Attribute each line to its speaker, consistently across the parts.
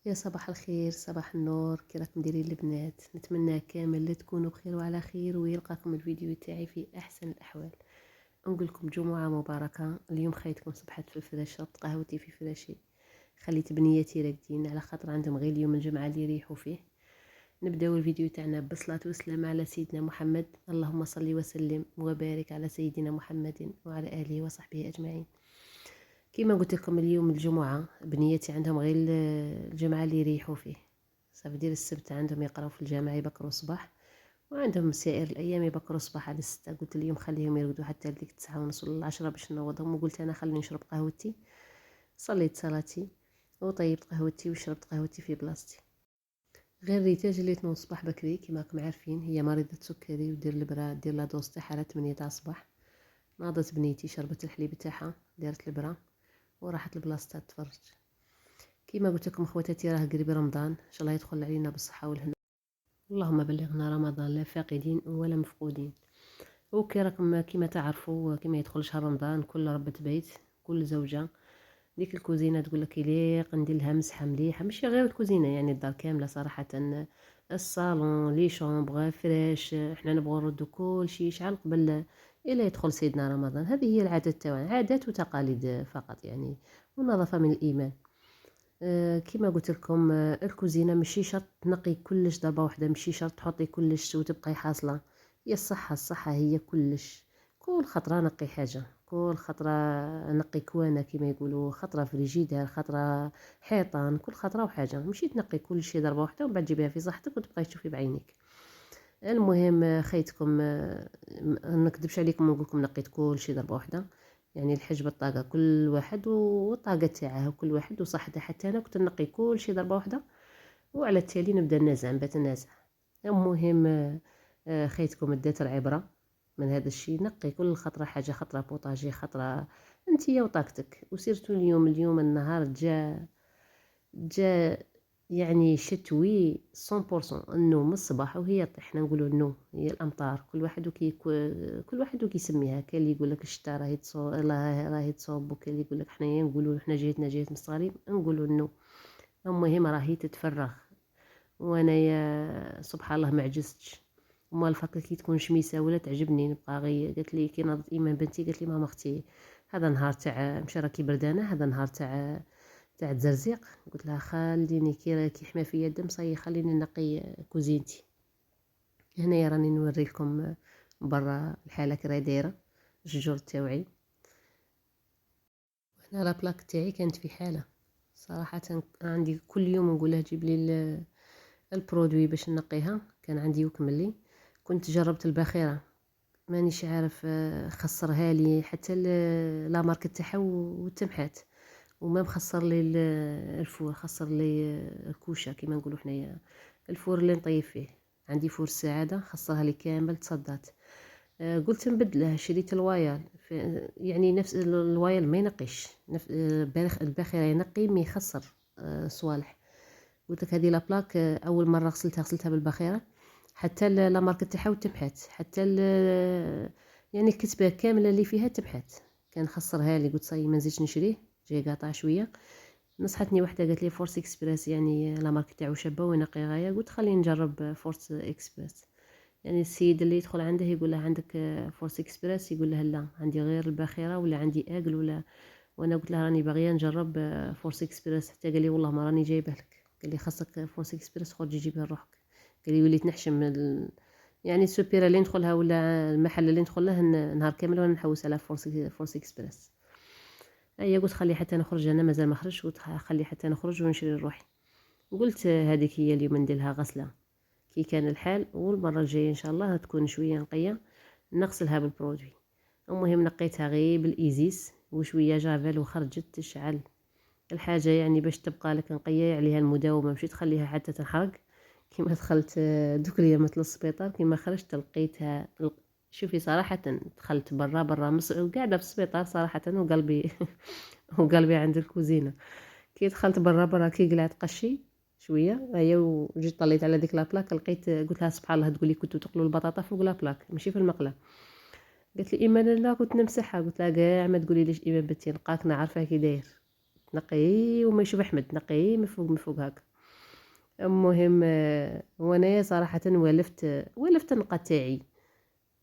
Speaker 1: يا صباح الخير، صباح النور، كي راكم دايرين البنات؟ نتمنى كامل تكونوا بخير وعلى خير، ويلقاكم الفيديو تاعي في احسن الاحوال. نقول لكم جمعه مباركه. اليوم خيتكم صبحت في الفراش، شربت قهوتي في فراشي، خليت بنيتي راقدين على خاطر عندهم غير اليوم الجمعه اللي يريحوا فيه. نبداو الفيديو تاعنا بالصلاه والسلام على سيدنا محمد. اللهم صل وسلم وبارك على سيدنا محمد وعلى اله وصحبه اجمعين. كيما قلت لكم اليوم الجمعة، بنيتي عندهم غير الجمعة اللي يريحوا فيه. صافي دير السبت عندهم يقراو في الجامع يبكروا الصباح، وعندهم سائر الايام يبكروا الصباح على 6. قلت اليوم خليهم يرقدوا حتى لديك 9:30 ولا 10 باش نوضهم، وقلت انا خليني نشرب قهوتي. صليت صلاتي وطيبت قهوتي وشربت قهوتي في بلاصتي. غير ريتا جليت تنوض الصباح بكري كيما راكم عارفين، هي مريضة سكري ودير البرا، دير لا دوز تاعها على 8 تاع الصباح. ناضت بنيتي شربت الحليب تاعها، دارت البرا وراحت لبلاصتها تفرج. كيما قلت لكم خواتاتي، راه قريب رمضان، ان شاء الله يدخل علينا بالصحه والهنا. اللهم بلغنا رمضان لا فاقدين ولا مفقودين. وكي راكم كيما تعرفوا، كيما يدخل شهر رمضان كل ربة بيت، كل زوجة ديك الكوزينه تقول لك يليق ندير لها مسحه مليحه، ماشي غير الكوزينه يعني الدار كامله صراحه. الصالون، لي شومبغ، فريش، احنا نبغوا نردو كل شيء يشعل قبل الى يدخل سيدنا رمضان. هذه هي العادات تاعنا، عادات وتقاليد فقط يعني، ونظافه من الايمان. كيما قلت لكم، الكوزينه ماشي شرط تنقي كلش ضربه واحده، ماشي شرط تحطي كلش وتبقاي حاصله. هي الصحه هي كلش. كل خطره نقي حاجه، كل خطره نقي كوانه كيما يقولوا، خطره فريجيدير، خطره حيطان، كل خطره وحاجه. ماشي تنقي كل شيء ضربه واحده ومن بعد تجيبيها في صحتك وتبقاي تشوفي بعينيك. المهم خيتكم، ما نكذبش عليكم ونقول لكم نقيت كل شيء ضربه واحده. يعني الحج بالطاقه، كل واحد والطاقه تاعه، وكل واحد وصحته. حتى انا كنت نقي كل شيء ضربه واحده، وعلى التالي نبدا نازع، نبات نازع. المهم خيتكم دات العبره من هذا الشيء. نقي كل خطره حاجه، خطره بوطاجي، خطره انتيا وطاقتك. وسيرتو اليوم النهار جا يعني شتوي 100%. النوم الصباح وهي طيح، نقولوا النوم هي الامطار. كل واحد وكيسميها. كاين اللي يقول لك الشتا راهي تصوب، راهي تصوب، وكاين اللي يقول لك حنايا نقولوا حنا جهتنا جهه مصاريب نقولوا النوم. المهم راهي تتفرغ، وانايا سبحان الله ما عجزتش. وما الفرق كي تكون شميسه ولا تعجبني نبقى غير. قالت لي كي ناضت ايمان بنتي، قالت لي ماما اختي هذا نهار تاع مشى راكي بردانه، هذا نهار تاع تزرزيق. قلت لها خليني كي حما فيا الدم صاي، خليني نقي كوزينتي. هنايا راني نوري لكم برا الحاله كي راهي دايره، الشجر تاوعي. هنا لا بلاك تاعي كانت في حاله صراحه. عندي كل يوم نقولها جيب لي البرودوي باش نقيها. كان عندي وكملي، كنت جربت الباخره مانيش عارف، خسرها لي حتى لا ماركه تاعها وتمحات. وما مخسر لي الفور، خسر لي الكوشه كيما نقولوا حنايا، الفور اللي نطيب فيه. عندي فور السعاده خسرها لي كامل، تصدات. قلت نبدله، شريت الوايل يعني نفس الوايل ما ينقيش، الباخره ينقي ما يخسر صوالح. قلت لك هذه لابلاك، اول مره غسلتها بالباخره، حتى لا ماركه تاعها وتبحث، حتى يعني الكتبه كامله اللي فيها تبحث. كان خسرها لي، قلت صاي ما نزيدش نشريه، جاي قاطع شويه. نصحتني وحده قالت لي فورس اكسبريس، يعني لا مارك تاعو شابه وينقي غايه. قلت خليني نجرب فورس اكسبريس. يعني السيد اللي يدخل عنده يقول له عندك فورس اكسبريس؟ يقول له لا، عندي غير الباخره ولا عندي اجل ولا. وانا قلت لها راني باغيه نجرب فورس اكسبريس. حتى قال لي والله ما راني جايبه لك. قال لي خاصك فورس اكسبريس، خرج جيبها لروحك. قال لي وليت نحشم يعني السوبيرا اللي ندخلها ولا المحل اللي ندخله نهار كامل وانا نحوس على فورس اكسبريس. اي قلت خلي حتى نخرج، انا مازال ما خرجت. قلت خلي حتى نخرج ونشري لروحي. قلت هذيك هي اليوم نديرها غسله كي كان الحال، والمره الجايه ان شاء الله تكون شويه نقيه نغسلها بالبرودوي. المهم نقيتها غير بالايزيس وشويه جافيل وخرجت تشعل الحاجه، يعني باش تبقى لك نقيه عليها المداومه، ماشي تخليها حتى تنحرق. كيما دخلت دوك اليامات للسبيطار، كيما خرجت لقيتها. شوفي صراحه دخلت برا قاعده في السبيطار صراحه، وقلبي وقلبي عند الكوزينه. كي دخلت برا كي قلعت قشي شويه هيا، وجيت طليت على ديك لابلاك، لقيت قلت لها سبحان الله تقولي كنتو تقلوا البطاطا فوق لابلاك ماشي في المقله. قالت لي ايمان لا كنت نمسحها. قلت لها كاع ما تقولي ليش ايمان بنتي، نلقاك نعرفها كي داير، تنقي وما يشوف احمد، تنقي من فوق هكا. المهم وانايا صراحة ولفت النقا تاعي،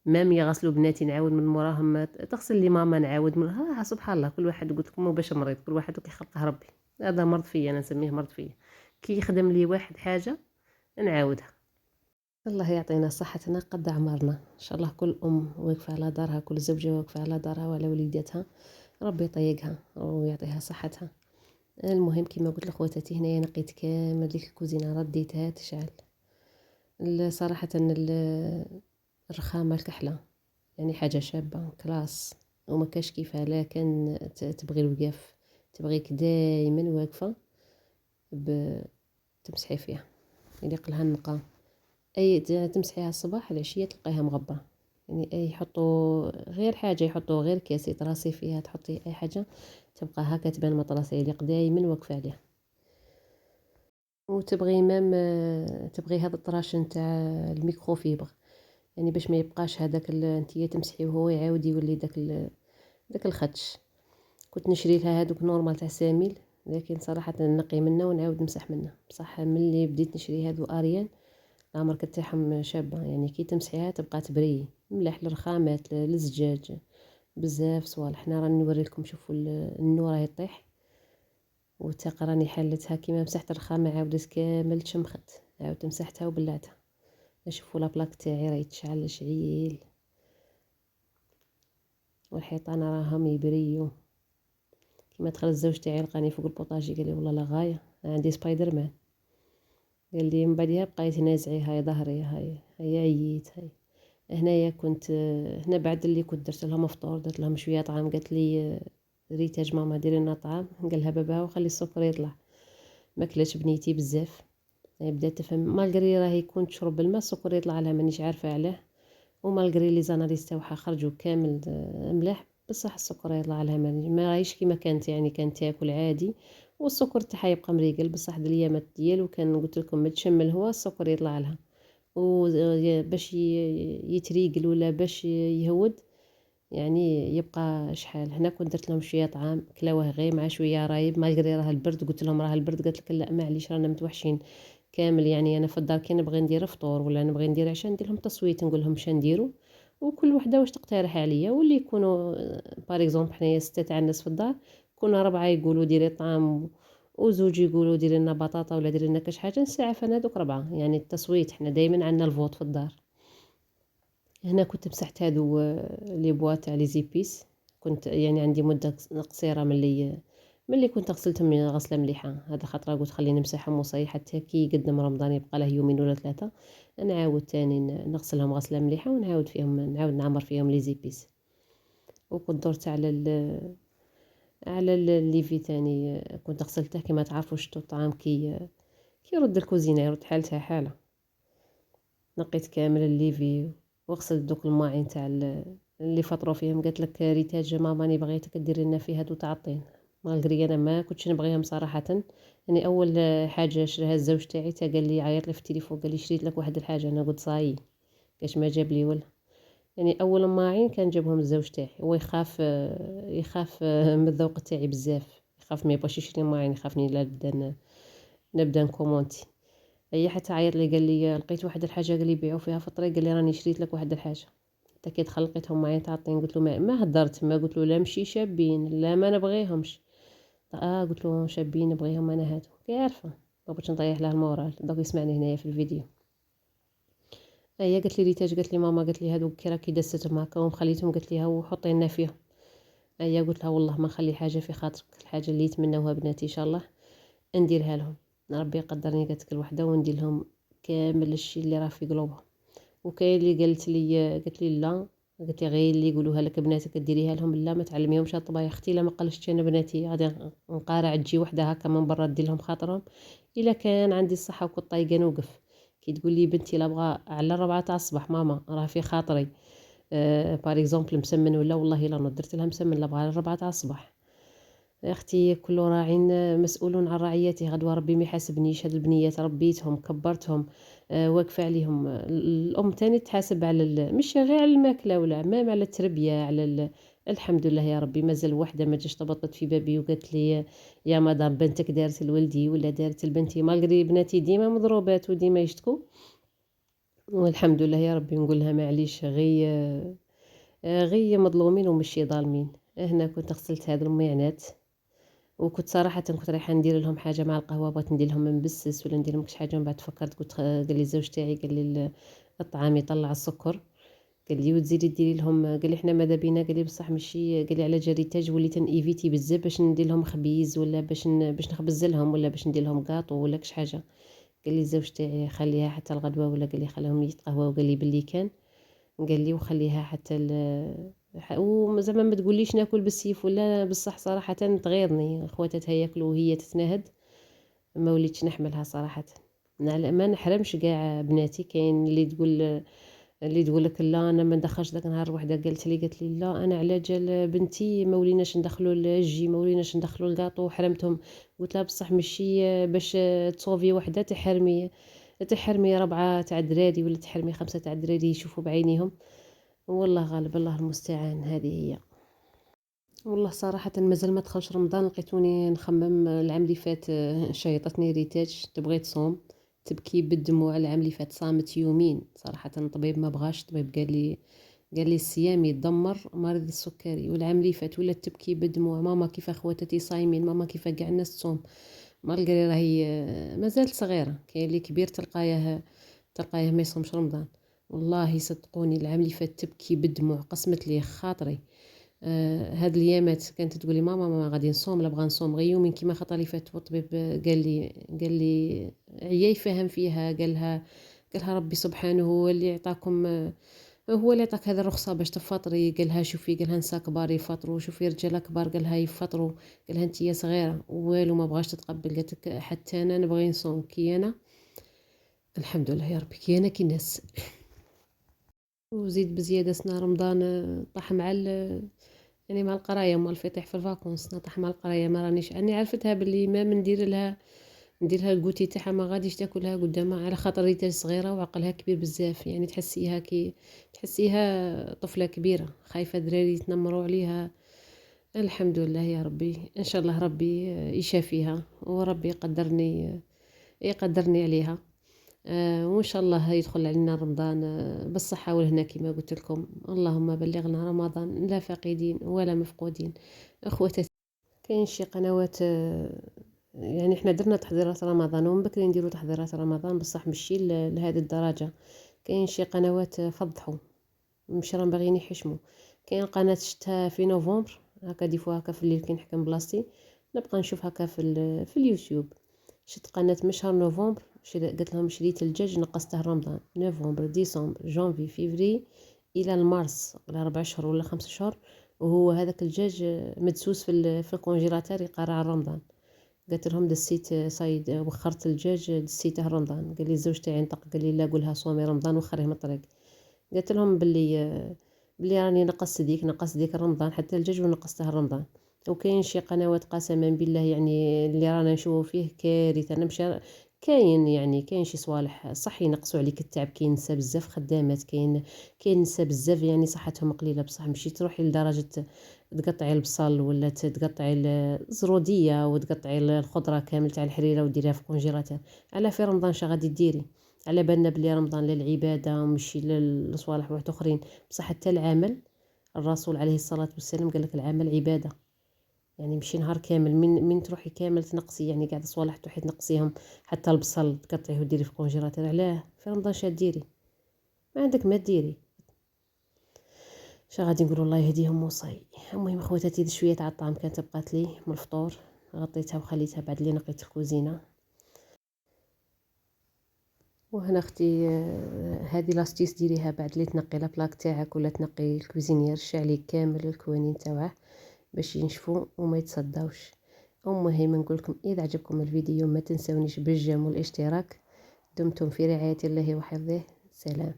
Speaker 1: مام يغسلوا بناتي نعاود من موراهم تغسل لي ماما نعاود من سبحان الله، كل واحد قلت لكم مو باش مريض، كل واحد كيخلقه ربي. هذا مرض فيا، انا نسميه مرض فيا، كي يخدم لي واحد حاجة نعاودها. الله يعطينا صحتنا قد عمرنا ان شاء الله. كل ام واقفة على دارها، كل زوجة واقفة على دارها وعلى وليداتها، ربي يطيقها ويعطيها صحتها. المهم كما قلت لخواتاتي هنايا نقيت كامل ديك الكوزينه رديتها تشعل. صراحة الرخامة الكحلة يعني حاجة شابة كلاس، وما كاش كيفها، لا كان تبغي الوقاف، تبغيك دايما واقفة تمسحي فيها، يليق لها النقا. اي تمسحيها الصباح العشية تلقايها مغبرة، يعني اي يحطوا غير حاجة، يحطوا غير كاس يتراصي فيها، تحطي اي حاجة تبقى هكا تبان مطراسة، يليق دايما واقفة عليها. وتبغي مام تبغي هذا الطراش نتاع الميكروفيبر، يعني باش ما يبقاش هذاك نتيا تمسحي وهو يعاود يولي داك الخدش. كنت نشري لها هذوك نورمال تاع ساميل، لكن صراحة نقي منه ونعاود نمسح منه. بصح ملي بديت نشري هذو اريان العمر تاعهم شابة، يعني كي تمسحيها تبقى تبري مليح للرخامات للزجاج بزاف صوالح. حنا راني نوريلكم، شوفوا النور راه يطيح، وتاق راني حلتها كيما مسحت الرخامة عاودت كامل تشمخت، عاودت مسحتها وبلعتها. شوفوا لابلاك تاعي راهي تشعل شعيل، والحيطان راهم يبريو. كيما دخل الزوج تاعي لقاني فوق البوطاجي قال لي والله لا غايه عندي سبايدر مان، قال لي من بعدها بقيت نازعي هاي ظهري، هاي عييت. هاي هنايا كنت هنا بعد اللي كنت درت لهم فطور، درت لهم شويه طعام، قالت لي ريتاج ماما ديري لنا طعام، قالها باباها وخلي السكر يطلع. ماكلتش بنيتي بزاف، يعني بدات تفهم مالغري راهي يكون تشرب الماء السكر يطلع لها، مانيش عارفه علاه. ومالغري لي زاناليز تاعها خرجوا كامل ملاح، بصح السكر يطلع لها ما راهيش كيما كانت، يعني كانت تاكل عادي والسكر تاعها يبقى مريقل. بصح د الايامات ديالو كان قلت لكم ما تشم الهواء السكر يطلع لها، وباش يتريقل ولا باش يهود يعني يبقى شحال. هنا كنت درت لهم شويه طعام كلاوه غير مع شويه رايب، مالغري راه البرد، قلت لهم راه البرد، قالت لك لا معليش رانا متوحشين كامل. يعني انا في الدار كي نبغي ندير فطور ولا نبغي ندير عشاء ندير لهم تصويت، نقول لهم شا نديروا، وكل وحده واش تقترح عليا. واللي يكونوا بار اكزومبل حنايا 6 تاع الناس في الدار، كنا 4 يقولوا ديري الطعام وزوج يقولوا ديري لنا بطاطا ولا ديري لنا كاش حاجه، نساعف انا دوك 4. يعني التصويت حنا دائما عندنا الفوت في الدار. هنا كنت مسحت هادو لي بوا تاع لي زيبيس، كنت يعني عندي مده قصيره ملي كنت غسلتهم غسله مليحه. هذا خطره قلت خليني نمسحهم وصاي حتى كي يقدم رمضان يبقى له يومين ولا 3 نعاود تاني نغسلهم غسله مليحه ونعاود فيهم، نعاود نعمر فيهم لي زيبيس. وكنت درت على الليفي تاني، كنت غسلته كما تعرفوا شتو الطعام كي يرد الكوزينه يرد حالتها حاله. نقيت كامل الليفي وغسلت دوك الماعين تاع اللي فطروا فيهم. قالت لك ريتاج ماما راني بغيتك ديري لنا فيه هادو تاع الطين، مالغري انا ما كنتش نبغيهم صراحه. يعني اول حاجه شراها الزوج تاعي تا قال لي عيط لي في التليفون قال لي شريت لك واحد الحاجه، انا قلت صاي كاش ما جاب لي ولا. يعني اول ماعين كان جابهم الزوج تاعي، هو يخاف من الذوق تاعي بزاف، يخاف ما يبغاش يشري ماعين، يخافني لا نبدا نكومونتي. هي حتى عيط لي قال لي لقيت واحد الحاجه قال لي يبيعوا فيها في الطريق، قال لي راني شريت لك واحد الحاجه. حتى كي دخل لقيتهم معايا تعطين، قلت له ما هدرت، ما قلت له لا مشي شابين لا ما نبغيهمش. قلت له شابين نبغيهم انا هادو، كي عارفه ما بغيتش نطيح له المورال، دوك يسمعني هنايا في الفيديو. هي قالت لي ريتاج، قالت لي ماما قالت لي هادو كي راكي دستهم هكا ومخليتهم، قالت لي هاو حطي لنا فيهم. هي قلت لها والله ما نخلي حاجه في خاطرك، الحاجه اللي يتمنوها بناتي ان شاء الله نديرها لهم، ربي يقدرني قالت كل وحده وندير لهم كامل الشيء اللي راه في قلوبهم. وكاين اللي قالت لي لا، قالت لي غير اللي يقولوها لك بناتك ديريها لهم، لا ما تعلميهمش الطبايخ. اختي لا ما قلشتش انا بناتي غادي نقارع تجي وحده هكا من برا دير لهم خاطرهم، الا كان عندي الصحه وكنت طايقه نوقف. كي تقول لي بنتي لا بغى على 4 تاع الصباح ماما راه في خاطري بار اكزومبل مسمن ولا والله لا درت لها مسمن لا بغى على 4 تاع الصباح. يا اختي كل راع مسؤول عن رعيته، غدوه ربي ما يحاسبنيش. هاد البنيات ربيتهم كبرتهم واقفه عليهم. الام تاني تحاسب على مش غير على الماكله ولا مام على التربيه، على الحمد لله يا ربي. مازال وحده ما جاش طبطت في بابي وقالت لي يا مدام بنتك دارت لولدي ولا دارت لبنتي، مالغري بناتي ديما مضروبات وديما يشتكوا. والحمد لله يا ربي. نقول لها معليش، غي مظلومين ومشي ظالمين. هنا كنت غسلت هاد الميعنات، وكنت صراحة كنت رايحة ندير لهم حاجة مع القهوة، بغيت ندير لهم مبسس ولا ندير لهم كش حاجة، من بعد فكرت قلت قال لي الزوج تاعي قال لي الطعام يطلع السكر، قال لي وتزيدي ديري لهم، قال لي حنا ماذا بينا، قال لي بصح ماشي، قال لي على جريتاج وليت ايفيتي بزاف باش ندير لهم خبيز ولا باش نخبز لهم ولا باش ندير لهم كاطو ولا كش حاجة. قال لي الزوج تاعي خليها حتى الغدوة، ولا قال لي خليهم يتقهواو، قال لي باللي كان، قال لي وخليها حتى وزعما ما تقوليش ناكل بالسيف ولا بصح صراحة تغيظني خواتاتها ياكلوا وهي تتناهد، ما وليتش نحملها صراحة. ما نحرمش كاع بناتي، كاين اللي تقول لك لا انا ما ندخلش. داك النهار وحده قالت لي لا انا على جال بنتي ما وليناش ندخلوا الجي، ما وليناش ندخلوا الكاطو وحرمتهم. قلت لها بصح ماشي باش تصوفي وحده تحرمي 4 تاع الدراري ولا تحرمي 5 تاع الدراري يشوفوا بعينيهم. والله غالب، الله المستعان. هذه هي. والله صراحة مازال ما دخلش رمضان، لقيتوني نخمم. العام اللي فات شيطتني ريتاج تبغي تصوم، تبكي بالدموع. العام اللي فات صامت يومين صراحة. طبيب ما بغاش، طبيب قال لي الصيام يدمر مريض السكري. والعام اللي فات ولات تبكي بالدموع، ماما كيف خواتاتي صايمين، ماما كيف كاع الناس تصوم. مالغري راهي مازالت صغيرة. كاين اللي كبير تلقايه ما يصومش رمضان. والله صدقوني العام اللي فات تبكي بالدموع، قسمت لي خاطري. هاد الايامات كانت تقولي ماما ما غادي نصوم، لا بغا نصوم غير يومين كيما خطا لي فات. والطبيب قال لي عيا يفهم فيها، قالها ربي سبحانه هو اللي عطاكم، هو اللي عطاك هذه الرخصه باش تفطري. قالها شوفي، قالها نساء كبار يفطروا، شوفي رجال كبار قالها يفطروا، قالها انتيا صغيره والو ما بغاش تتقبل. قالت لك حتى انا نبغي نصوم كي انا. الحمد لله يا ربي كي انا كي الناس. وزيد بزياده سنا رمضان طاح مع يعني مع القرايه. مال الفطيح في الفاكونس نطيح مع القرايه، ما رانيش اني عرفتها باللي ما ندير لها الكوتي تاعها ما غاديش تاكلها قدامها، على خاطر ريتها صغيره وعقلها كبير بزاف. يعني تحسيها طفله كبيره خايفه دراري يتنمروا عليها. الحمد لله يا ربي. ان شاء الله ربي يشافيها وربي يقدرني عليها. وإن شاء الله يدخل علينا رمضان بالصحة والهنا كما قلت لكم. اللهم بلغنا رمضان لا فاقدين ولا مفقودين. أخوتي، كاين شي قنوات يعني احنا درنا تحضيرات رمضان ومن بكري نديرو تحضيرات رمضان، بصح ماشي لهذه الدرجة. كاين شي قنوات فضحوا، مش راهم باغيين يحشموا. كاين قناة شتها في نوفمبر هكا ديفوا هكا في الليل كي نحكم بلاصتي، نبقى نشوف هكا في اليوتيوب. شت قناة من شهر نوفمبر، قلت لهم شريت الدجاج نقصته رمضان، نوفمبر ديسمبر جانفي فيفري الى المارس، ولا 4 شهور ولا 5 شهور، وهو هذاك الدجاج مدسوس في الكونجيلاتور يقرع رمضان. قلت لهم دسيت صايد وخرت الدجاج دسيته رمضان. قال لي الزوج تاعي نطق قال لي لا قولها صومي رمضان وخريه من الطريق. قلت لهم باللي راني نقص ديك رمضان حتى الدجاج ونقصته رمضان. وكاين شي قنوات قسما بالله يعني اللي رانا نشوفو فيه كارثه. انا مش كاين شي صوالح صح ينقصوا عليك التعب. كاين نساء بزاف خدامات، كاين نساء بزاف يعني صحتهم قليله، بصح مشي تروحي لدرجه تقطعي البصل ولا تقطعي الزروديه وتقطعي الخضره كامل تاع الحريره وديريها في كونجيلاتور. على في رمضان شا غادي ديري؟ على بالنا بلي رمضان للعباده ومشي لصوالح واحد اخرين، بصح حتى العمل. الرسول عليه الصلاه والسلام قال لك العمل عباده. يعني مشي نهار كامل من تروحي كامل تنقصي، يعني قاعده صوالح تروحي تنقصيهم، حتى البصل تقطعيه وديري في كونجيلاتور. علاه في رمضان شا ديري؟ ما عندك ما ديري. شا غادي نقول الله يهديهم وصاي. المهم خواتاتي شويه تاع الطعام كانت بقات لي من الفطور، غطيتها وخليتها بعد اللي نقيت الكوزينه. وهنا اختي هذه لاستيس ديريها بعد اللي تنقي لابلاك تاعك ولا تنقي الكوزينيير، رشي عليه كامل الكوانين تاعه باش ينشفوا وما يتصداوش. المهم نقولكم اذا عجبكم الفيديو ما تنسونيش بالجيم والاشتراك. دمتم في رعاية الله وحفظه. سلام.